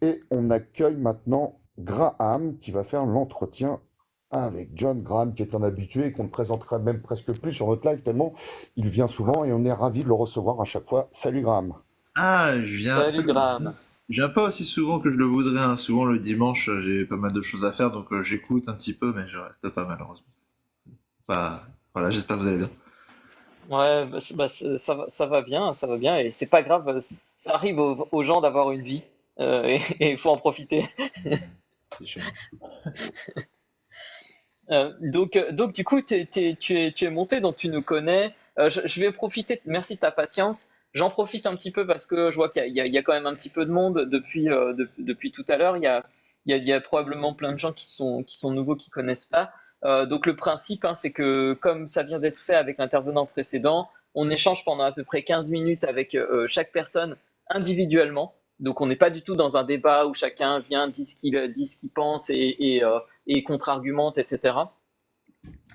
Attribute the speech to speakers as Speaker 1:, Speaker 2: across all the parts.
Speaker 1: Et on accueille maintenant Graham qui va faire l'entretien avec John. Graham qui est un habitué et qu'on ne présentera même presque plus sur notre live tellement il vient souvent et on est ravi de le recevoir à chaque fois. Salut Graham.
Speaker 2: Ah, je viens. En fait,
Speaker 3: Salut Graham.
Speaker 2: je viens pas aussi souvent que je le voudrais, hein. Souvent le dimanche, j'ai pas mal de choses à faire, donc j'écoute un petit peu, mais je reste pas malheureusement. Bah, voilà, j'espère que vous allez bien.
Speaker 3: Ouais, ça va bien, ça va bien, et c'est pas grave, ça arrive aux gens d'avoir une vie, et il faut en profiter.
Speaker 2: C'est chiant.
Speaker 3: Donc du coup, tu es monté, donc tu nous connais. Je vais profiter, merci de ta patience. J'en profite un petit peu parce que je vois qu'il y a quand même un petit peu de monde depuis tout à l'heure. Il y a probablement plein de gens qui sont nouveaux, qui connaissent pas. Donc le principe, hein, c'est que comme ça vient d'être fait avec l'intervenant précédent, on échange pendant à peu près 15 minutes avec chaque personne individuellement. Donc on n'est pas du tout dans un débat où chacun vient, dit ce qu'il pense et contre-argumente, etc.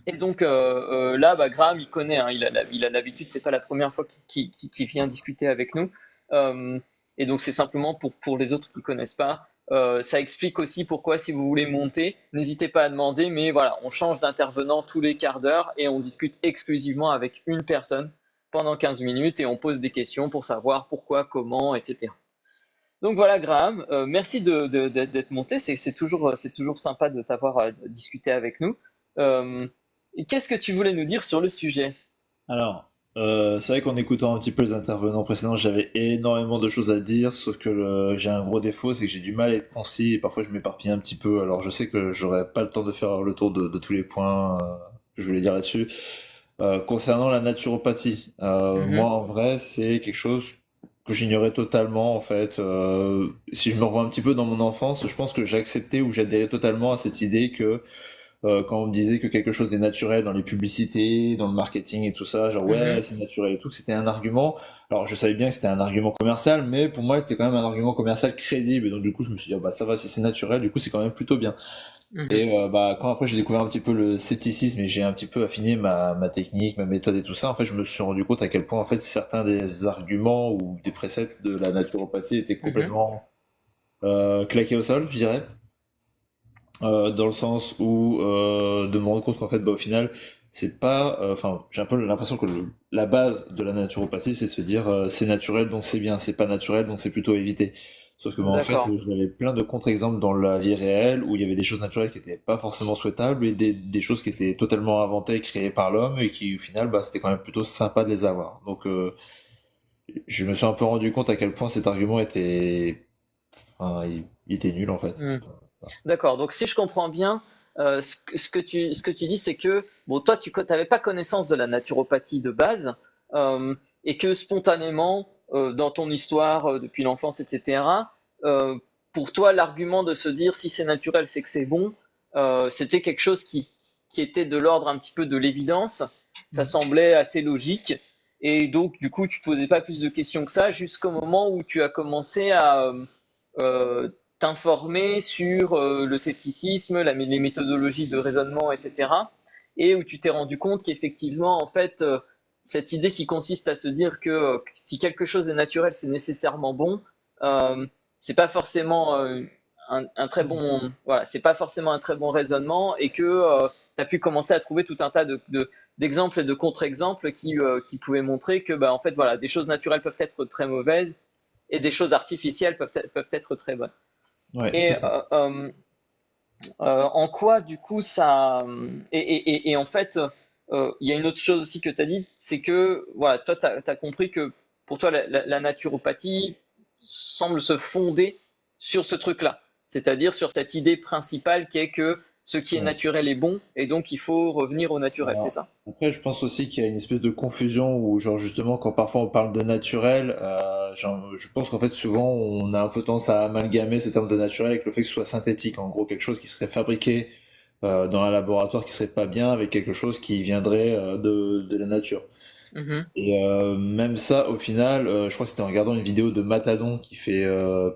Speaker 3: Et donc là, bah, Graham, il connaît, hein, il a l'habitude, c'est pas la première fois qu'il vient discuter avec nous. Euh, et donc c'est simplement pour les autres qui connaissent pas. Ça explique aussi pourquoi, si vous voulez monter, n'hésitez pas à demander, mais voilà, on change d'intervenant tous les quarts d'heure et on discute exclusivement avec une personne pendant 15 minutes et on pose des questions pour savoir pourquoi, comment, etc. Donc voilà, Graham, merci d'être monté. C'est toujours sympa de t'avoir discuté avec nous. Euh, Qu'est-ce que tu voulais nous dire sur le sujet?
Speaker 2: Alors, c'est vrai qu'en écoutant un petit peu les intervenants précédents, j'avais énormément de choses à dire, sauf que j'ai un gros défaut, c'est que j'ai du mal à être concis et parfois je m'éparpille un petit peu. Alors, je sais que j'aurai pas le temps de faire le tour de tous les points que je voulais dire là-dessus. Concernant la naturopathie, moi
Speaker 3: Mhm,
Speaker 2: en vrai, c'est quelque chose que j'ignorais totalement en fait. Si je me revois un petit peu dans mon enfance, je pense que j'acceptais ou j'adhérais totalement à cette idée que quand on me disait que quelque chose est naturel dans les publicités, dans le marketing et tout ça, genre ouais,
Speaker 3: mhm,
Speaker 2: c'est naturel et tout, que c'était un argument. Alors je savais bien que c'était un argument commercial, mais pour moi c'était quand même un argument commercial crédible. Et donc du coup je me suis dit, ah, bah ça va, si c'est naturel, du coup c'est quand même plutôt bien.
Speaker 3: mhm.
Speaker 2: Et bah quand après j'ai découvert un petit peu le scepticisme et j'ai un petit peu affiné ma technique, ma méthode et tout ça, en fait je me suis rendu compte à quel point en fait certains des arguments ou des préceptes de la naturopathie étaient
Speaker 3: Mhm.
Speaker 2: complètement claqués au sol, je dirais. Dans le sens où de me rendre compte qu'en fait bah, au final c'est pas enfin j'ai un peu l'impression que la base de la naturopathie c'est de se dire c'est naturel donc c'est bien, c'est pas naturel donc c'est plutôt éviter. Sauf que bah, en fait
Speaker 3: D'accord.
Speaker 2: j'avais plein de contre-exemples dans la vie réelle où il y avait des choses naturelles qui étaient pas forcément souhaitables et des choses qui étaient totalement inventées, créées par l'homme et qui au final bah, c'était quand même plutôt sympa de les avoir. Donc je me suis un peu rendu compte à quel point cet argument était enfin, il était nul en fait.
Speaker 3: Mhm. D'accord. Donc si je comprends bien, ce que tu dis, c'est que bon, toi, tu n'avais pas connaissance de la naturopathie de base, et que spontanément, dans ton histoire depuis l'enfance, etc., euh, pour toi, l'argument de se dire si c'est naturel, c'est que c'est bon, c'était quelque chose qui était de l'ordre un petit peu de l'évidence. Ça semblait assez logique. Et donc, du coup, tu te posais pas plus de questions que ça jusqu'au moment où tu as commencé à t'informer sur le scepticisme, les méthodologies de raisonnement, etc. Et où tu t'es rendu compte qu'effectivement, en fait, cette idée qui consiste à se dire que si quelque chose est naturel, c'est nécessairement bon, euh, c'est pas forcément un très bon, voilà, c'est pas forcément un très bon raisonnement, et que tu as pu commencer à trouver tout un tas d'exemples et de contre-exemples qui pouvaient montrer que, bah, en fait, voilà, des choses naturelles peuvent être très mauvaises et des choses artificielles peuvent être très bonnes.
Speaker 2: Ouais, c'est
Speaker 3: Et
Speaker 2: ça.
Speaker 3: en quoi, du coup, ça. Et en fait, il y a une autre chose aussi que tu as dit, c'est que, voilà, toi, tu as compris que pour toi, la naturopathie semble se fonder sur ce truc-là. C'est-à-dire sur cette idée principale qui est que ce qui est
Speaker 2: Ouais.
Speaker 3: naturel est bon, et donc il faut revenir au naturel, c'est
Speaker 2: Alors,
Speaker 3: ça?
Speaker 2: après, je pense aussi qu'il y a une espèce de confusion où, genre, justement, quand parfois on parle de naturel, genre, je pense qu'en fait, souvent, on a un peu tendance à amalgamer ce terme de naturel avec le fait que ce soit synthétique. En gros, quelque chose qui serait fabriqué dans un laboratoire qui serait pas bien avec quelque chose qui viendrait de la nature.
Speaker 3: Mhm,
Speaker 2: Et même ça, au final, je crois que c'était en regardant une vidéo de Matadon qui fait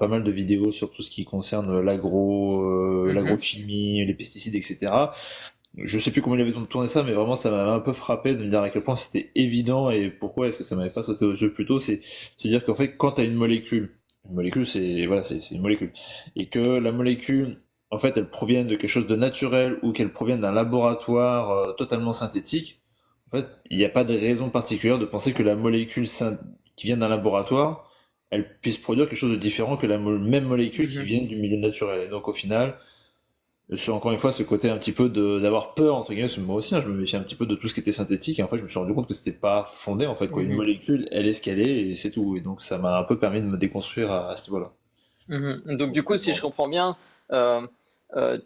Speaker 2: pas mal de vidéos sur tout ce qui concerne
Speaker 3: mhm.
Speaker 2: l'agrochimie, les pesticides, etc. Je sais plus comment il avait tourné ça, mais vraiment ça m'avait un peu frappé de me dire à quel point c'était évident et pourquoi est-ce que ça m'avait pas sauté aux yeux plus tôt, c'est se dire qu'en fait quand tu as une molécule Une molécule, c'est voilà, c'est une molécule. Et que la molécule, en fait, elle provienne de quelque chose de naturel ou qu'elle provienne d'un laboratoire totalement synthétique, en fait, il n'y a pas de raison particulière de penser que la molécule qui vient d'un laboratoire, elle puisse produire quelque chose de différent que la même molécule qui
Speaker 3: Mhm.
Speaker 2: vient du milieu naturel. Et donc, au final, encore une fois, ce côté un petit peu d'avoir peur, entre guillemets, parce que moi aussi, hein, je me méfiais un petit peu de tout ce qui était synthétique, et en fait, je me suis rendu compte que c'était pas fondé, en fait, quoi. Une
Speaker 3: Mhm.
Speaker 2: molécule, elle est ce qu'elle est, et c'est tout. Et donc, ça m'a un peu permis de me déconstruire à ce niveau-là.
Speaker 3: Mhm. Donc du coup, si je comprends bien, euh, euh,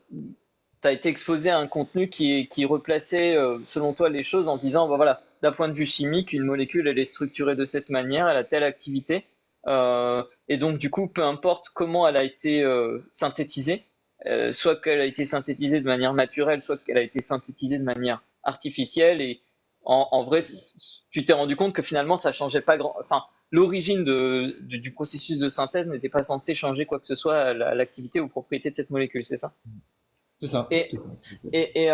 Speaker 3: tu as été exposé à un contenu qui replaçait, selon toi, les choses en disant, bah voilà, d'un point de vue chimique, une molécule, elle est structurée de cette manière, elle a telle activité, et donc du coup, peu importe comment elle a été synthétisée, soit qu'elle a été synthétisée de manière naturelle, soit qu'elle a été synthétisée de manière artificielle, et en vrai, tu t'es rendu compte que finalement, ça changeait pas grand, enfin, l'origine du processus de synthèse n'était pas censée changer quoi que ce soit à l'activité ou aux propriétés de cette molécule, c'est ça?
Speaker 2: C'est ça.
Speaker 3: Et, et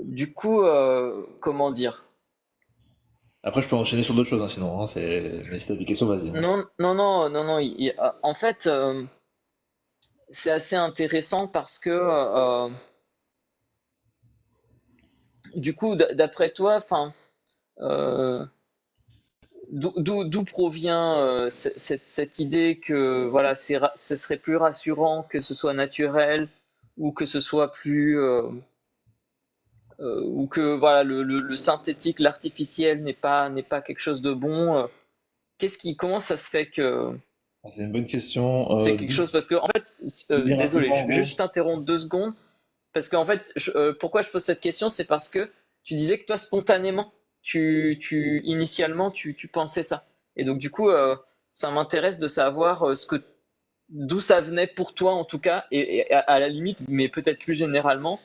Speaker 3: du coup, comment dire?
Speaker 2: Après, je peux enchaîner sur d'autres choses, hein, sinon, hein, mais si t'as des questions, vas-y, hein.
Speaker 3: Non, non, non, non, non. En fait, c'est assez intéressant parce que, du coup, d'après toi, enfin, euh, d'où provient cette idée que, voilà, ce serait plus rassurant que ce soit naturel ou que ce soit plus, ou que voilà le synthétique, l'artificiel n'est pas quelque chose de bon. Comment ça se fait que
Speaker 2: Ah, c'est une bonne question.
Speaker 3: c'est quelque chose parce que en fait,
Speaker 2: Bien
Speaker 3: désolé,
Speaker 2: rapidement, en gros.
Speaker 3: juste t'interrompre 2 secondes parce qu'en fait, pourquoi je pose cette question, c'est parce que tu disais que toi spontanément, initialement, tu pensais ça. Et donc du coup, ça m'intéresse de savoir d'où ça venait pour toi en tout cas, et à la limite, mais peut-être plus généralement,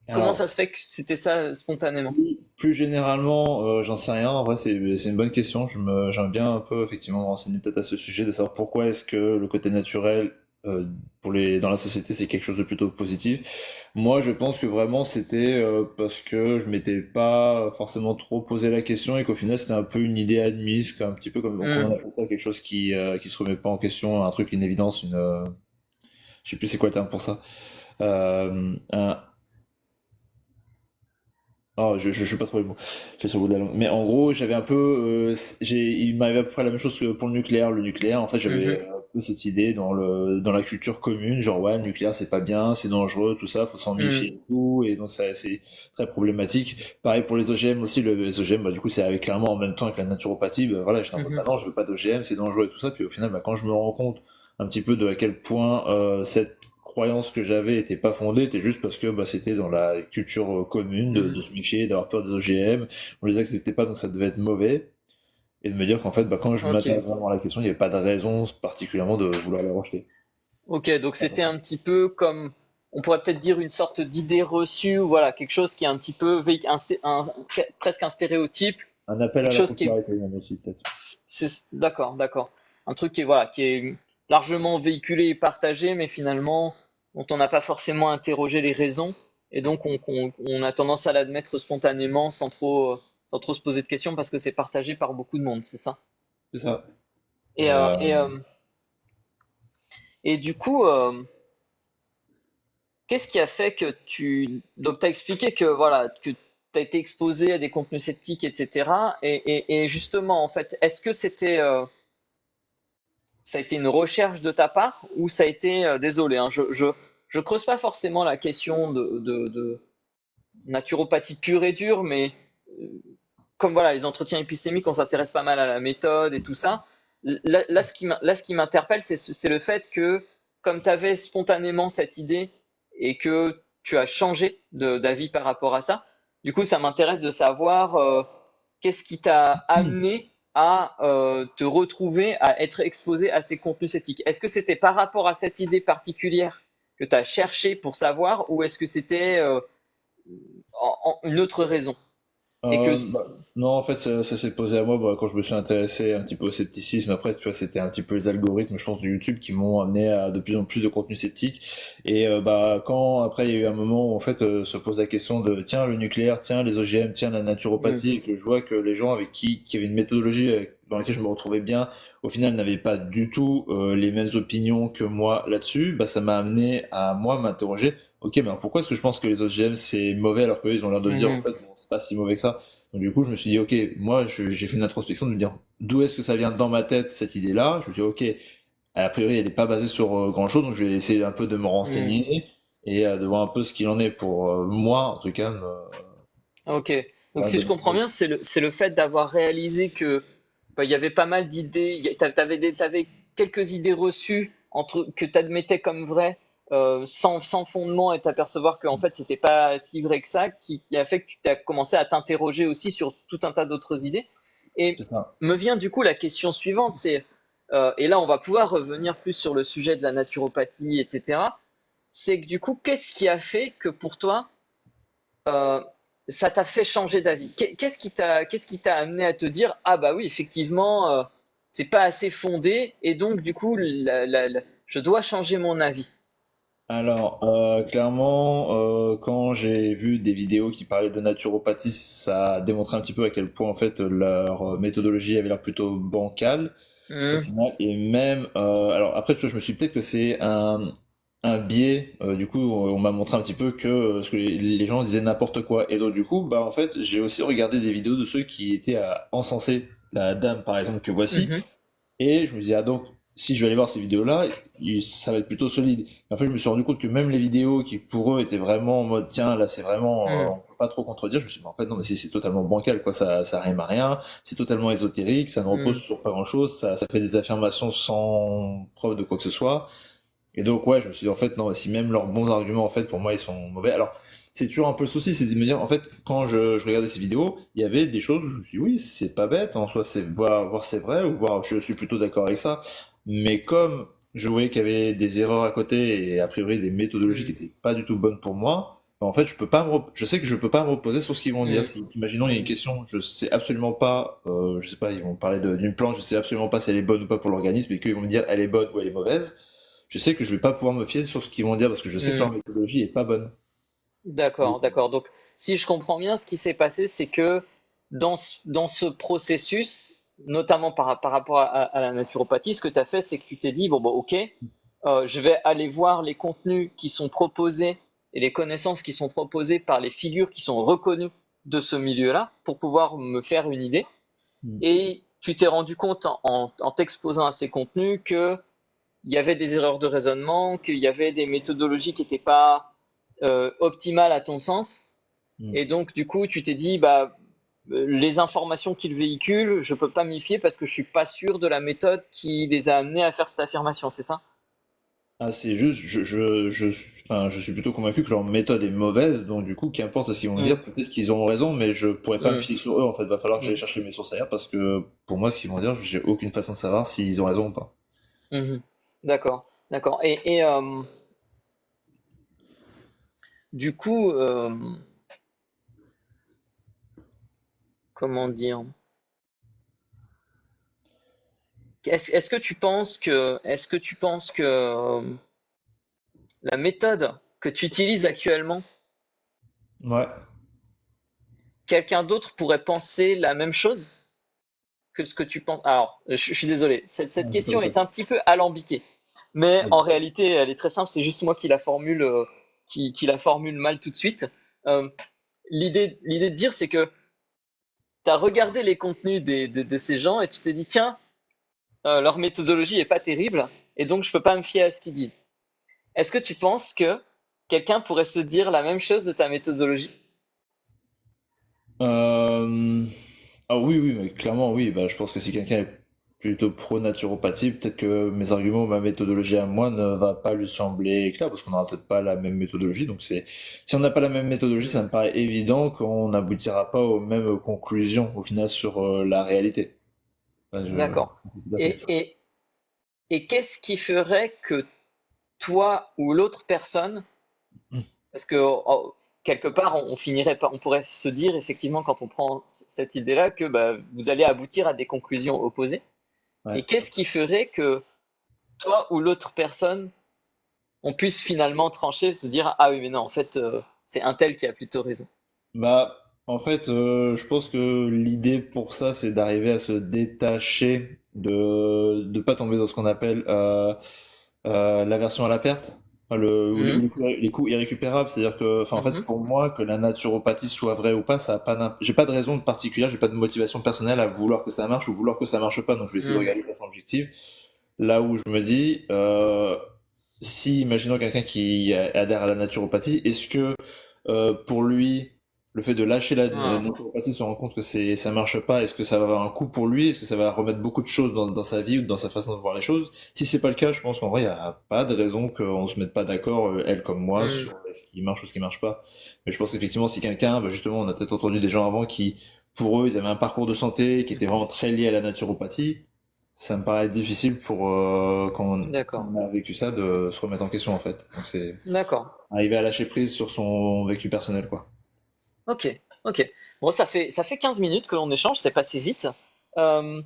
Speaker 3: comment
Speaker 2: Alors,
Speaker 3: ça se fait que c'était ça spontanément?
Speaker 2: plus généralement, j'en sais rien. En vrai, c'est une bonne question. J'aimerais bien un peu effectivement me renseigner peut-être à ce sujet, de savoir pourquoi est-ce que le côté naturel dans la société c'est quelque chose de plutôt positif. Moi, je pense que vraiment c'était parce que je m'étais pas forcément trop posé la question et qu'au final c'était un peu une idée admise, un petit peu comme on
Speaker 3: Hmm.
Speaker 2: appelle ça quelque chose qui se remet pas en question, un truc, une évidence, je sais plus c'est quoi le terme pour ça. Un, oh, je sais pas trop les mots. J'ai sur le bout de la langue. Mais en gros, j'avais un peu, il m'arrivait à peu près la même chose que pour le nucléaire. Le nucléaire, en fait, j'avais
Speaker 3: Mhm.
Speaker 2: un peu cette idée dans la culture commune, genre ouais, le nucléaire c'est pas bien, c'est dangereux, tout ça, faut s'en méfier
Speaker 3: Hmm.
Speaker 2: et tout, et donc ça c'est très problématique. Pareil pour les OGM aussi, les OGM, bah, du coup c'est avec clairement en même temps avec la naturopathie, bah, voilà, j'étais en mode bah
Speaker 3: Mhm.
Speaker 2: non, je veux pas d'OGM, c'est dangereux et tout ça, puis au final, bah, quand je me rends compte un petit peu de à quel point cette croyance que j'avais était pas fondée, était juste parce que bah, c'était dans la culture commune de
Speaker 3: Mhm.
Speaker 2: se méfier, d'avoir peur des OGM, on les acceptait pas donc ça devait être mauvais, et de me dire qu'en fait bah, quand je
Speaker 3: Ok.
Speaker 2: m'intéresse vraiment à la question, il n'y avait pas de raison particulièrement de vouloir la rejeter.
Speaker 3: Ok, donc c'était un petit peu comme, on pourrait peut-être dire une sorte d'idée reçue, ou voilà, quelque chose qui est un petit peu presque un stéréotype,
Speaker 2: Un appel à
Speaker 3: quelque
Speaker 2: la
Speaker 3: chose qui est,
Speaker 2: popularité même aussi peut-être.
Speaker 3: d'accord, d'accord, un truc qui est voilà, qui est largement véhiculé et partagé, mais finalement dont on n'a pas forcément interrogé les raisons, et donc on a tendance à l'admettre spontanément sans trop se poser de questions parce que c'est partagé par beaucoup de monde, c'est ça.
Speaker 2: C'est ça.
Speaker 3: Et,
Speaker 2: Et,
Speaker 3: euh, et, euh, et du coup. Qu'est-ce qui a fait que Donc, tu as expliqué que, voilà, que tu as été exposé à des contenus sceptiques, etc. Et justement, en fait, est-ce que ça a été une recherche de ta part ou ça a été, désolé, hein, je creuse pas forcément la question de naturopathie pure et dure, mais euh, comme voilà, les entretiens épistémiques, on s'intéresse pas mal à la méthode et tout ça. Là, ce qui m'interpelle, c'est le fait que, comme tu avais spontanément cette idée et que tu as changé d'avis par rapport à ça, du coup, ça m'intéresse de savoir qu'est-ce qui t'a amené à te retrouver à être exposé à ces contenus sceptiques. Est-ce que c'était par rapport à cette idée particulière que tu as cherché pour savoir ou est-ce que c'était une autre raison? Et que
Speaker 2: non, en fait, ça s'est posé à moi bah, quand je me suis intéressé un petit peu au scepticisme. Après, tu vois, c'était un petit peu les algorithmes, je pense, de YouTube qui m'ont amené à de plus en plus de contenu sceptique. Et bah, quand après, il y a eu un moment où en fait se pose la question de tiens, le nucléaire, tiens, les OGM, tiens, la
Speaker 3: Hmm.
Speaker 2: naturopathie, et que je vois que les gens qui avaient une méthodologie dans lesquels je me retrouvais bien, au final n'avaient pas du tout les mêmes opinions que moi là-dessus, bah, ça m'a amené à moi m'interroger, ok, mais alors pourquoi est-ce que je pense que les autres GM c'est mauvais alors qu'eux ils ont l'air de dire en
Speaker 3: Mhm.
Speaker 2: fait bon, c'est pas si mauvais que ça. Donc du coup je me suis dit ok, moi j'ai fait une introspection de me dire d'où est-ce que ça vient dans ma tête cette idée-là. Je me suis dit ok, a priori elle n'est pas basée sur grand-chose, donc je vais essayer un peu de me
Speaker 3: Mhm.
Speaker 2: renseigner et de voir un peu ce qu'il en est pour moi en tout cas
Speaker 3: Ok. Donc
Speaker 2: me
Speaker 3: si je
Speaker 2: donner un
Speaker 3: comprends
Speaker 2: peu.
Speaker 3: bien, c'est le fait d'avoir réalisé que bah, il y avait pas mal d'idées, t'avais quelques idées reçues que tu admettais comme vraies sans fondement et t'apercevoir qu'en fait c'était pas si vrai que ça, qui a fait que tu t'as commencé à t'interroger aussi sur tout un tas d'autres idées. Et
Speaker 2: C'est ça.
Speaker 3: me vient du coup la question suivante, et là on va pouvoir revenir plus sur le sujet de la naturopathie, etc. C'est que du coup, qu'est-ce qui a fait que pour toi, euh, ça t'a fait changer d'avis? Qu'est-ce qui t'a amené à te dire, ah bah oui, effectivement, c'est pas assez fondé, et donc du coup, je dois changer mon avis.
Speaker 2: Alors, clairement, quand j'ai vu des vidéos qui parlaient de naturopathie, ça a démontré un petit peu à quel point en fait leur méthodologie avait l'air plutôt bancale au
Speaker 3: Mhm,
Speaker 2: final. Et même, alors après, tu vois, je me suis dit peut-être que c'est un biais. Du coup, on m'a montré un petit peu que, ce que les gens disaient n'importe quoi. Et donc, du coup, bah en fait, j'ai aussi regardé des vidéos de ceux qui étaient à encenser la dame, par exemple, que voici.
Speaker 3: mhm,
Speaker 2: Et je me dis, ah donc, si je vais aller voir ces vidéos-là, ça va être plutôt solide. Et en fait, je me suis rendu compte que même les vidéos qui, pour eux, étaient vraiment en mode, tiens, là, c'est vraiment,
Speaker 3: mhm,
Speaker 2: on peut pas trop contredire, je me suis dit, mais en fait, non, mais c'est totalement bancal, quoi, ça rime à rien, c'est totalement ésotérique, ça ne repose
Speaker 3: mhm,
Speaker 2: sur pas grand-chose, ça fait des affirmations sans preuve de quoi que ce soit. Et donc, ouais, je me suis dit, en fait, non, si même leurs bons arguments, en fait, pour moi, ils sont mauvais. Alors, c'est toujours un peu le souci, c'est de me dire, en fait, quand je regardais ces vidéos, il y avait des choses où je me suis dit, oui, c'est pas bête, en soi, c'est voir c'est vrai, ou voir je suis plutôt d'accord avec ça. Mais comme je voyais qu'il y avait des erreurs à côté et a priori des méthodologies qui
Speaker 3: mhm,
Speaker 2: étaient pas du tout bonnes pour moi, bah, en fait, je sais que je peux pas me reposer sur ce qu'ils vont dire.
Speaker 3: mhm,
Speaker 2: Si, imaginons, il y a une
Speaker 3: mhm,
Speaker 2: question, je sais absolument pas, je sais pas, ils vont parler d'une plante, je sais absolument pas si elle est bonne ou pas pour l'organisme, et qu'ils vont me dire elle est bonne ou elle est mauvaise. Je sais que je vais pas pouvoir me fier sur ce qu'ils vont dire parce que je sais que leur
Speaker 3: mhm.
Speaker 2: méthodologie est pas bonne.
Speaker 3: D'accord, d'accord. Donc, si je comprends bien, ce qui s'est passé, c'est que dans ce processus, notamment par rapport à la naturopathie, ce que tu as fait, c'est que tu t'es dit, bon, bah, ok, je vais aller voir les contenus qui sont proposés et les connaissances qui sont proposées par les figures qui sont reconnues de ce milieu-là pour pouvoir me faire une idée.
Speaker 2: Mm.
Speaker 3: Et tu t'es rendu compte en t'exposant à ces contenus que il y avait des erreurs de raisonnement, qu'il y avait des méthodologies qui n'étaient pas optimales à ton sens.
Speaker 2: Mm.
Speaker 3: Et donc, du coup, tu t'es dit, bah, les informations qu'ils véhiculent, je peux pas m'y fier parce que je suis pas sûr de la méthode qui les a amenés à faire cette affirmation, c'est ça?
Speaker 2: Ah, c'est juste, enfin, je suis plutôt convaincu que leur méthode est mauvaise, donc du coup, qu'importe ce qu'ils vont me
Speaker 3: Hmm,
Speaker 2: dire, peut-être qu'ils auront raison, mais je pourrais pas me
Speaker 3: hmm,
Speaker 2: fier sur eux, en fait, va falloir que j'aille
Speaker 3: hmm,
Speaker 2: chercher mes sources ailleurs, parce que pour moi, ce qu'ils vont dire, j'ai aucune façon de savoir s'ils ont raison ou pas.
Speaker 3: mhm. D'accord, d'accord. Du coup, comment dire? Est-ce que tu penses que la méthode que tu utilises actuellement,
Speaker 2: Ouais.
Speaker 3: quelqu'un d'autre pourrait penser la même chose que ce que tu penses? Alors, je suis désolé, cette
Speaker 2: Ouais, c'est pas
Speaker 3: question est
Speaker 2: grave.
Speaker 3: un petit peu alambiquée, mais en
Speaker 2: Ok.
Speaker 3: réalité, elle est très simple. C'est juste moi qui la formule, qui la formule mal tout de suite. Euh, l'idée de dire, c'est que tu as regardé les contenus de ces gens et tu t'es dit, tiens, leur méthodologie est pas terrible, et donc je peux pas me fier à ce qu'ils disent. Est-ce que tu penses que quelqu'un pourrait se dire la même chose de ta méthodologie?
Speaker 2: Euh, Ah oui, oui, mais clairement, oui. Bah, je pense que si quelqu'un est plutôt pro-naturopathie, peut-être que mes arguments ou ma méthodologie à moi ne va pas lui sembler clair, parce qu'on n'aura peut-être pas la même méthodologie. Donc si on n'a pas la même méthodologie, ça
Speaker 3: Hmm,
Speaker 2: me paraît évident qu'on n'aboutira pas aux mêmes conclusions au final sur la réalité. Ouais,
Speaker 3: d'accord.
Speaker 2: tout à fait.
Speaker 3: Et, et, et qu'est-ce qui ferait que toi ou l'autre personne, parce que quelque part on finirait par, on pourrait se dire effectivement quand on prend cette idée-là que bah, vous allez aboutir à des conclusions opposées. Et
Speaker 2: Ouais.
Speaker 3: qu'est-ce qui ferait que toi ou l'autre personne, on puisse finalement trancher, se dire ah oui mais non en fait c'est un tel qui a plutôt raison.
Speaker 2: Bah, En fait, je pense que l'idée pour ça, c'est d'arriver à se détacher de pas tomber dans ce qu'on appelle l'aversion à la perte, enfin, ou
Speaker 3: Mhm,
Speaker 2: les coûts irrécupérables. C'est-à-dire que, enfin, en fait,
Speaker 3: mhm,
Speaker 2: pour moi, que la naturopathie soit vraie ou pas, ça a pas j'ai pas de raison particulière, j'ai pas de motivation personnelle à vouloir que ça marche ou vouloir que ça marche pas. Donc, je vais essayer de
Speaker 3: mhm.
Speaker 2: regarder de façon objective. Là où je me dis, si, imaginons quelqu'un qui adhère à la naturopathie, est-ce que pour lui, le fait de lâcher la
Speaker 3: Ah,
Speaker 2: naturopathie, se rend compte que ça marche pas, est-ce que ça va avoir un coût pour lui? Est-ce que ça va remettre beaucoup de choses dans sa vie ou dans sa façon de voir les choses? Si c'est pas le cas, je pense qu'en vrai, il n'y a pas de raison qu'on se mette pas d'accord, elle comme moi,
Speaker 3: mhm.
Speaker 2: sur ce qui marche ou ce qui marche pas. Mais je pense qu'effectivement, si quelqu'un, bah, justement, on a peut-être entendu des gens avant qui, pour eux, ils avaient un parcours de santé qui était vraiment très lié à la naturopathie, ça me paraît difficile pour quand
Speaker 3: D'accord,
Speaker 2: on a vécu ça de se remettre en question en fait. Donc c'est
Speaker 3: d'accord.
Speaker 2: arriver à lâcher prise sur son vécu personnel quoi.
Speaker 3: Ok, ok. Bon, ça fait 15 minutes que l'on échange, c'est passé vite. Euh,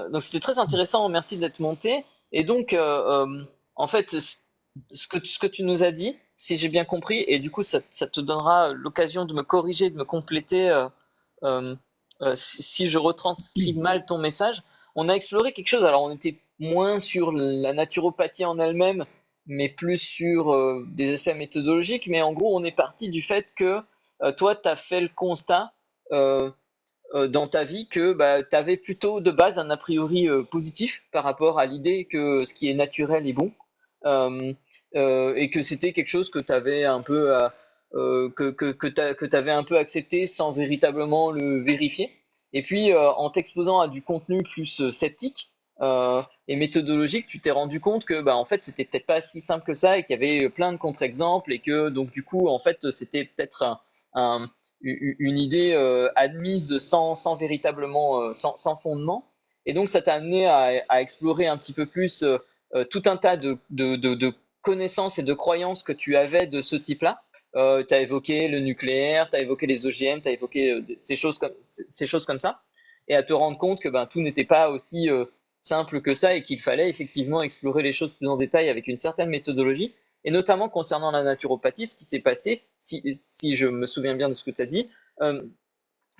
Speaker 3: donc c'était très intéressant, merci d'être monté. Et donc, en fait, ce que tu nous as dit, si j'ai bien compris, et du coup, ça te donnera l'occasion de me corriger, de me compléter euh, si je retranscris mal ton message. On a exploré quelque chose, alors on était moins sur la naturopathie en elle-même, mais plus sur des aspects méthodologiques. Mais en gros, on est parti du fait que toi, tu as fait le constat euh, dans ta vie que bah, tu avais plutôt de base un a priori positif par rapport à l'idée que ce qui est naturel est bon, euh, et que c'était quelque chose que tu avais un peu que t'avais un peu accepté sans véritablement le vérifier. Et puis en t'exposant à du contenu plus sceptique et méthodologique, tu t'es rendu compte que bah en fait c'était peut-être pas si simple que ça et qu'il y avait plein de contre-exemples et que donc du coup en fait c'était peut-être un, une idée admise sans véritablement sans fondement. Et donc ça t'a amené à explorer un petit peu plus tout un tas de connaissances et de croyances que tu avais de ce type-là. Tu as évoqué le nucléaire, tu as évoqué les OGM, tu as évoqué ces choses comme ça, et à te rendre compte que ben, tout n'était pas aussi simple que ça et qu'il fallait effectivement explorer les choses plus en détail avec une certaine méthodologie. Et notamment concernant la naturopathie, ce qui s'est passé, si je me souviens bien de ce que tu as dit, euh,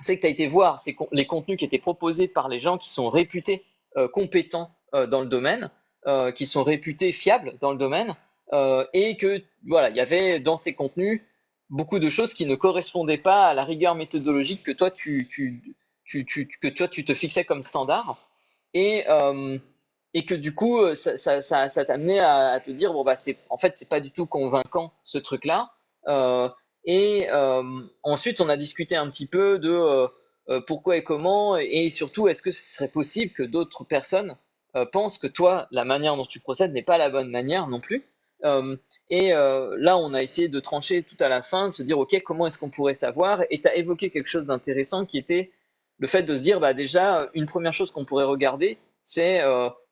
Speaker 3: c'est que tu as été voir les contenus qui étaient proposés par les gens qui sont réputés compétents dans le domaine, qui sont réputés fiables dans le domaine, et que voilà, il y avait dans ces contenus beaucoup de choses qui ne correspondaient pas à la rigueur méthodologique que toi tu te fixais comme standard, et et que du coup ça t'amenait à te dire bon bah c'est en fait c'est pas du tout convaincant ce truc là. Et ensuite, on a discuté un petit peu de pourquoi et comment, et surtout, est-ce que ce serait possible que d'autres personnes pensent que toi, la manière dont tu procèdes n'est pas la bonne manière non plus. Euh, et là, on a essayé de trancher tout à la fin, de se dire, OK, comment est-ce qu'on pourrait savoir? Et tu as évoqué quelque chose d'intéressant qui était le fait de se dire, bah déjà, une première chose qu'on pourrait regarder, c'est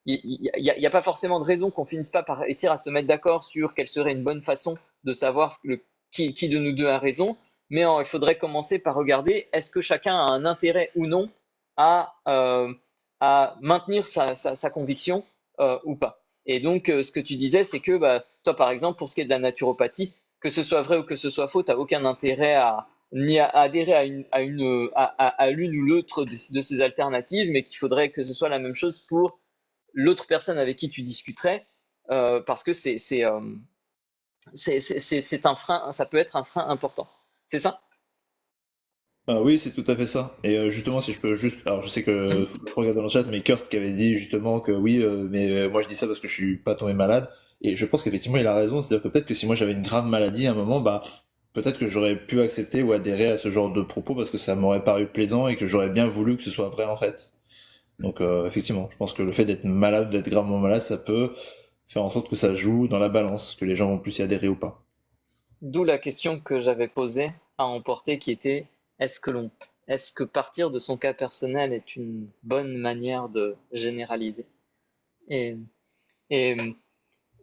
Speaker 3: il y a pas forcément de raison qu'on finisse pas par réussir à se mettre d'accord sur quelle serait une bonne façon de savoir qui de nous deux a raison, mais il faudrait commencer par regarder est-ce que chacun a un intérêt ou non à, euh, à maintenir sa conviction ou pas. Et donc, ce que tu disais, c'est que bah, toi, par exemple, pour ce qui est de la naturopathie, que ce soit vrai ou que ce soit faux, tu n'as aucun intérêt ni à adhérer à l'une ou l'autre de ces alternatives, mais qu'il faudrait que ce soit la même chose pour l'autre personne avec qui tu discuterais, parce que c'est un frein, ça peut être un frein important. C'est ça?
Speaker 2: Ah oui, c'est tout à fait ça. Et justement, si je peux juste, alors je sais que
Speaker 3: Mhm.
Speaker 2: faut pas trop regarder dans le chat, mais Kurst qui avait dit justement que oui, mais moi je dis ça parce que je suis pas tombé malade. Et je pense qu'effectivement il a raison. C'est-à-dire que peut-être que si moi j'avais une grave maladie à un moment, bah peut-être que j'aurais pu accepter ou adhérer à ce genre de propos parce que ça m'aurait paru plaisant et que j'aurais bien voulu que ce soit vrai en fait. Donc effectivement, je pense que le fait d'être malade, d'être gravement malade, ça peut faire en sorte que ça joue dans la balance, que les gens vont plus y adhérer ou pas.
Speaker 3: D'où la question que j'avais posée à emporter qui était est-ce que l'on est-ce que partir de son cas personnel est une bonne manière de généraliser? Et, et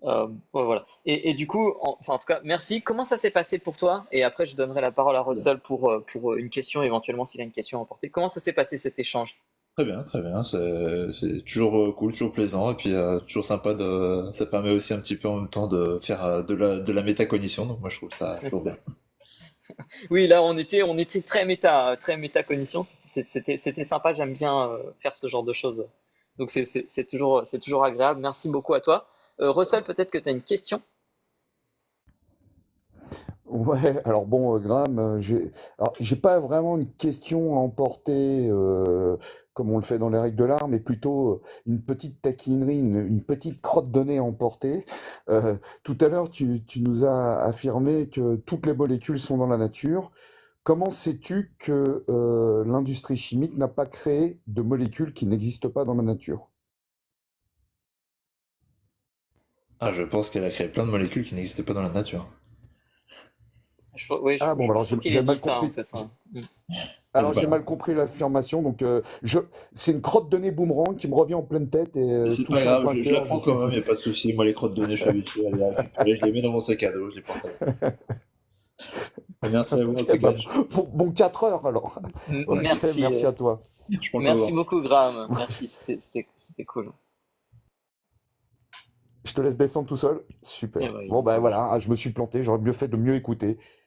Speaker 3: ouais, voilà. Et du coup, enfin en tout cas, merci. Comment ça s'est passé pour toi? Et après, je donnerai la parole à Russell pour une question, éventuellement s'il a une question à emporter. Comment ça s'est passé cet échange?
Speaker 2: Très bien, c'est toujours cool, toujours plaisant, et puis toujours sympa ça permet aussi un petit peu en même temps de faire de la métacognition, donc moi je trouve ça toujours bien.
Speaker 3: Oui, là, on était très métacognition. C'était sympa. J'aime bien faire ce genre de choses. Donc, c'est toujours agréable. Merci beaucoup à toi. Russell, peut-être que tu as une question?
Speaker 1: Ouais, alors bon, Graham, j'ai pas vraiment une question à emporter comme on le fait dans les règles de l'art, mais plutôt une petite taquinerie, une petite crotte de nez à emporter. Tout à l'heure, tu nous as affirmé que toutes les molécules sont dans la nature. Comment sais-tu que l'industrie chimique n'a pas créé de molécules qui n'existent pas dans la nature?
Speaker 2: Ah, je pense qu'elle a créé plein de molécules qui n'existaient pas dans la nature.
Speaker 3: Oui,
Speaker 1: Ah bon, bah
Speaker 3: je
Speaker 1: alors
Speaker 3: pense pas qu'il ait
Speaker 1: j'ai
Speaker 3: dit
Speaker 1: mal
Speaker 3: ça, en
Speaker 1: compris.
Speaker 3: fait. Ouais. Mm.
Speaker 2: Ah, c'est
Speaker 1: Alors
Speaker 2: pas
Speaker 1: j'ai
Speaker 2: grave.
Speaker 1: mal compris l'affirmation, donc c'est une crotte de nez boomerang qui me revient en pleine tête et
Speaker 2: C'est pas
Speaker 1: touché en
Speaker 2: grave,
Speaker 1: plein
Speaker 2: je la
Speaker 1: cœur, je
Speaker 2: prends
Speaker 1: suis
Speaker 2: quand même,
Speaker 1: fou.
Speaker 2: y a pas de souci. Moi, les crottes de nez, je suis habitué à les récupérer. Je les mets dans mon sac à dos, je les porte avec. Merci à vous en
Speaker 1: Ok,
Speaker 2: tout
Speaker 1: bah,
Speaker 2: cas.
Speaker 1: bon 4 heures alors. Ok,
Speaker 3: Merci,
Speaker 1: merci à toi.
Speaker 2: Je prends le
Speaker 3: merci
Speaker 2: pouvoir.
Speaker 3: beaucoup, Graham. Merci, c'était cool.
Speaker 1: Je te laisse descendre tout seul.
Speaker 3: Eh
Speaker 1: Super.
Speaker 3: oui,
Speaker 1: Bon
Speaker 3: ça
Speaker 1: ben
Speaker 3: marche.
Speaker 1: voilà, je me suis planté, j'aurais mieux fait de mieux écouter.